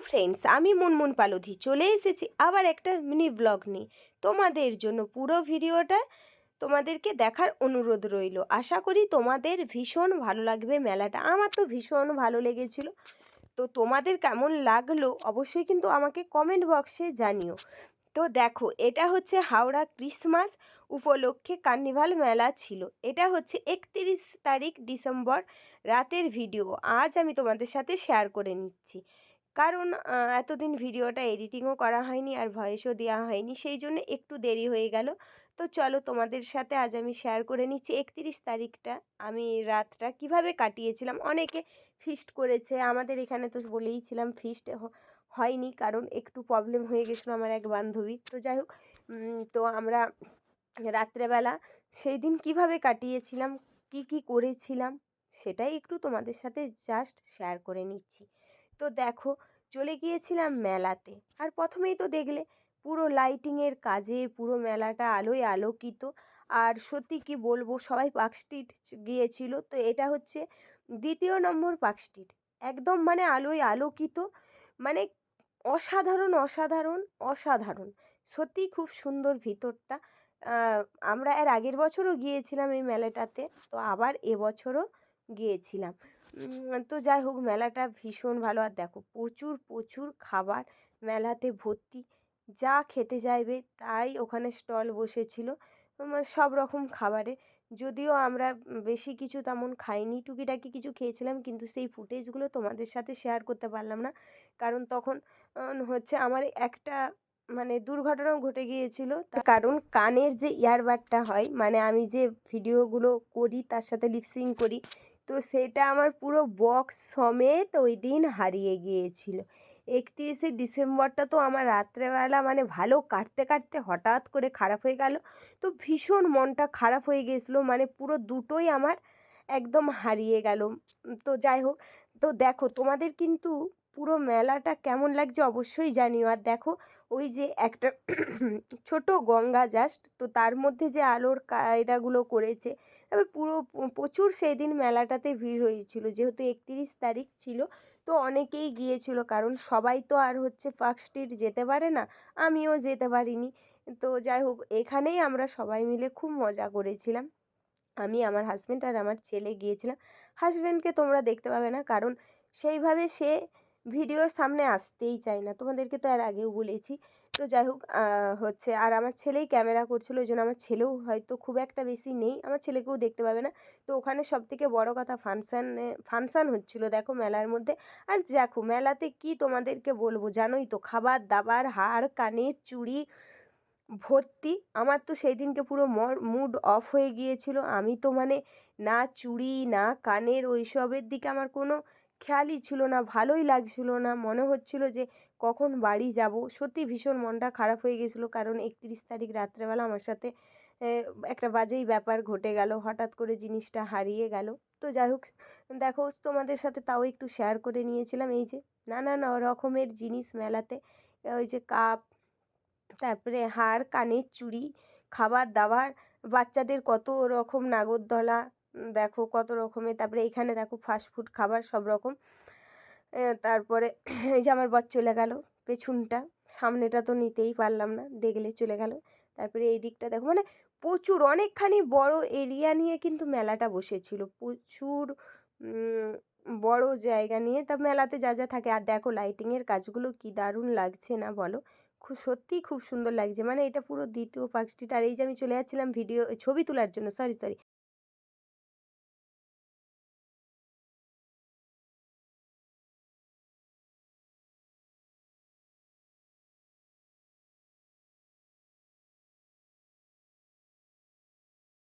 Friends, আমি মুনমুন পালোধি চলে এসেছি আবার একটা মিনি ব্লগ নিয়ে তোমাদের জন্য। পুরো ভিডিওটা তোমাদেরকে দেখার অনুরোধ রইল। আশা করি তোমাদের ভীষণ ভালো লাগবে মেলাটা। আমার তো ভীষণ ভালো লেগেছিল। তো তোমাদের কেমন লাগলো অবশ্যই কিন্তু আমাকে কমেন্ট বক্সে জানিও। তো দেখো, এটা হচ্ছে হাওড়া ক্রিসমাস উপলক্ষে কার্নিভাল মেলা ছিল। এটা হচ্ছে 31 তারিখ ডিসেম্বর রাতের ভিডিও। আজ আমি তোমাদের সাথে শেয়ার করে নিচ্ছি, কারণ এতদিন ভিডিওটা এডিটিংও করা হয়নি আর ভয়েসও দেওয়া হয়নি, সেই জন্য একটু দেরি হয়ে গেল। তো চলো তোমাদের সাথে আজ আমি শেয়ার করে নিচ্ছি 31 তারিখটা আমি রাতটা কিভাবে কাটিয়েছিলাম। অনেকে ফিস্ট করেছে, আমাদের এখানে তো বলেইছিলাম ফিস্ট হয়নি, কারণ একটু প্রবলেম হয়ে গেছিলো আমার এক বান্ধবীর। তো যাই হোক, তো আমরা রাত্রেবেলা সেই দিন কিভাবে কাটিয়েছিলাম, কি কি করেছিলাম, সেটাই একটু তোমাদের সাথে জাস্ট শেয়ার করে নিচ্ছি। তো দেখো, চলে গিয়েছিলাম মেলাতে। আর প্রথমেই তো দেখলে পুরো লাইটিংয়ের কাজে পুরো মেলাটা আলোয় আলোকিত। আর সত্যি কি বলবো, সবাই পার্ক স্ট্রিট গিয়েছিল। তো এটা হচ্ছে 2 নম্বর পার্ক স্ট্রিট। একদম মানে আলোয় আলোকিত, মানে অসাধারণ অসাধারণ অসাধারণ। সত্যিই খুব সুন্দর ভিতরটা। আহ, আমরা এর আগের বছরও গিয়েছিলাম এই মেলাটাতে, তো আবার এবছরও গিয়েছিলাম। তো যাই হোক, মেলাটা ভীষণ ভালো। আর দেখো, প্রচুর প্রচুর খাবার মেলাতে ভর্তি। যা খেতে চাইবে তাই ওখানে স্টল বসেছিল, মানে সব রকম খাবারের। যদিও আমরা বেশি কিছু তেমন খাইনি, টুকিটাকি কিছু খেয়েছিলাম, কিন্তু সেই ফুটেজগুলো তোমাদের সাথে শেয়ার করতে পারলাম না, কারণ তখন হচ্ছে আমার একটা মানে দুর্ঘটনাও ঘটে গিয়েছিল। তার কারণ কানের যে ইয়ারবাডটা হয়, মানে আমি যে ভিডিওগুলো করি তার সাথে লিপসিং করি, তো সেটা আমার পুরো বক্স সমেত ওই দিন হারিয়ে গিয়েছিল। 31শে ডিসেম্বরটা তো আমার রাত্রেবেলা মানে ভালো কাটতে কাটতে হঠাৎ করে খারাপ হয়ে গেল। তো ভীষণ মনটা খারাপ হয়ে গিয়েছিলো, মানে পুরো দুটোই আমার একদম হারিয়ে গেল। তো যাই হোক, তো দেখো তোমাদের কিন্তু পুরো মেলাটা কেমন লাগছে অবশ্যই জানিও। আর দেখো, ওই যে একটা ছোট গঙ্গা জাস্ট, তো তার মধ্যে যে আলোর কায়দাগুলো করেছে। এবার পুরো প্রচুর সেই দিন মেলাটাতে ভিড় হয়েছিল, যেহেতু 31 তারিখ ছিল। তো অনেকেই গিয়েছিল, কারণ সবাই তো আর হচ্ছে পার্ক স্ট্রিট যেতে পারে না, আমিও যেতে পারিনি। তো যাই হোক, এখানেই আমরা সবাই মিলে খুব মজা করেছিলাম। আমি, আমার হাজব্যান্ড আর আমার ছেলে গিয়েছিলাম। হাজব্যান্ডকে তোমরা দেখতে পাবে না, কারণ সেইভাবে সে ভিডিওর সামনে আসতেই চায় না, তোমাদেরকে তো এর আগেও বলেছি। তো যাই হোক, হচ্ছে আর আমার ছেলেই ক্যামেরা করছিল, ওই জন্য আমার ছেলেও হয়তো খুব একটা বেশি নেই, আমার ছেলেকেও দেখতে পাবে না। তো ওখানে সবথেকে বড় কথা ফাংশান হচ্ছিল দেখো মেলার মধ্যে। আর দেখো মেলাতে কি তোমাদেরকে বলবো, জানোই তো, খাবার দাবার, হার কানের চুড়ি ভর্তি। আমার তো সেই দিনকে পুরো মুড অফ হয়ে গিয়েছিল। আমি তো মানে না চুড়ি না কানের ওইসবের দিকে আমার কোনো খেয়ালই ছিল না, ভালোই লাগছিল না, মনে হচ্ছিল যে কখন বাড়ি যাব। সত্যি ভীষণ মনটা খারাপ হয়ে গেছিলো, কারণ 31 তারিখ রাত্রেবেলা আমার সাথে একটা বাজেই ব্যাপার ঘটে গেল, হঠাৎ করে জিনিসটা হারিয়ে গেল। তো যাই হোক, দেখো তোমাদের সাথে তাও একটু শেয়ার করে নিয়েছিলাম। এই যে নানান রকমের জিনিস মেলাতে, ওই যে কাপ, তারপরে হার কানের চুড়ি, খাবার দাবার, বাচ্চাদের কত রকম নাগরদোলা, দেখো কত রকমের। তারপরে এখানে দেখো ফাস্ট ফুড খাবার সব রকম। তারপরে এই যে আমার বর চলে গেল পেছনটা, সামনেটা তো নিতেই পারলাম না, দেখলে চলে গেল। তারপরে এই দিকটা দেখো, মানে প্রচুর অনেকখানি বড় এরিয়া নিয়ে কিন্তু মেলাটা বসেছিল, প্রচুর বড় জায়গা নিয়ে। তা মেলাতে যা যা থাকে। আর দেখো লাইটিংয়ের কাজগুলো কি দারুণ লাগছে না বলো, খুব সত্যিই খুব সুন্দর লাগছে। মানে এটা পুরো দ্বিতীয় পার্ক স্ট্রিট। আর এই যে আমি চলে যাচ্ছিলাম ভিডিও ছবি তোলার জন্য, সরি সরি